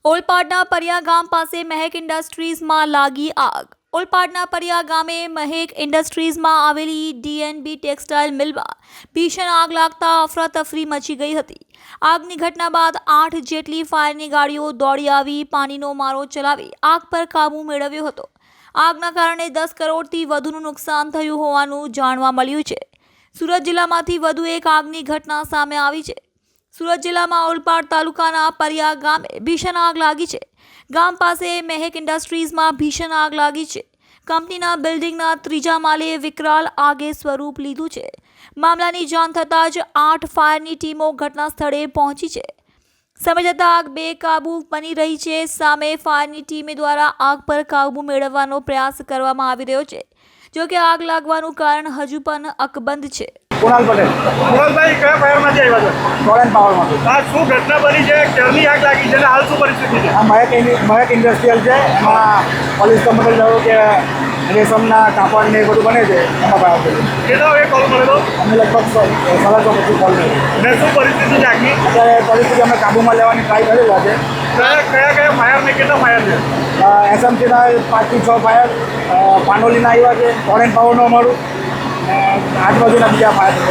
ઓલપાડના પરિયા ગામ પાસે મહેક ઇન્ડસ્ટ્રીઝમાં લાગી આગ. ઓલપાડના પરિયા ગામે મહેક ઇન્ડસ્ટ્રીઝમાં આવેલી ડીએનબી ટેક્સટાઇલ મિલમાં ભીષણ આગ લાગતા અફરાતફરી મચી ગઈ હતી. આગની ઘટના બાદ 8 જેટલી ફાયરની ગાડીઓ દોડી આવી પાણીનો મારો ચલાવી આગ પર કાબૂ મેળવ્યો હતો. આગના કારણે 10 કરોડથી વધુનું નુકસાન થયું હોવાનું જાણવા મળ્યું છે. સુરત જિલ્લામાંથી વધુ એક આગની ઘટના સામે આવી છે. સુરત જિલ્લામાં ઓલપાડ તાલુકાના પરિયા ગામે ભીષણ આગ લાગી છે. ગામ પાસે મહેક ઇન્ડસ્ટ્રીઝમાં ભીષણ આગ લાગી છે. કંપનીના બિલ્ડિંગના 3જા માળે વિકરાળ આગે સ્વરૂપ લીધું છે. મામલાની જાણ થતાં જ 8 ફાયરની ટીમો ઘટના સ્થળે પહોંચી છે. સમય જતાં આગ બેકાબૂ બની રહી છે. સામે ફાયરની ટીમ દ્વારા આગ પર કાબૂ મેળવવાનો પ્રયાસ કરવામાં આવી રહ્યો છે. જોકે આગ લાગવાનું કારણ હજુ પણ અકબંધ છે. કુણાલ પટેલ. કુણાલભાઈ કયા ફાયરમાંથી આવ્યા છે? ટોરેન્ટ પાવરમાંથી. આ શું ઘટના બની છે? ક્યારની આગ લાગી છે અને હાલ શું પરિસ્થિતિ છે? આ મહેક ઇન્ડસ્ટ્રીયલ છે. એમાં પોલીસ કંપની કહ્યું કે રેશમના કાપડ ને એ બધું બને છે. એમાં ફાયર થયું. કેટલા વાગે કોલ મળેલો? અમે લગભગ 6:30 પછી કોલ કર્યો. અને શું પરિસ્થિતિ છે આગની? અત્યારે પરિસ્થિતિ અમે કાબૂમાં લેવાની ટ્રાય કરેલા છે. કયા ફાયર ને કેટલા ફાયર છે? એસએમસીના 5 થી 6 ફાયર, પાનોલીના આવ્યા છે, ટોરેન્ટ પાવરનું અમારું, આજુબાજુના બીજા ફાયર છે.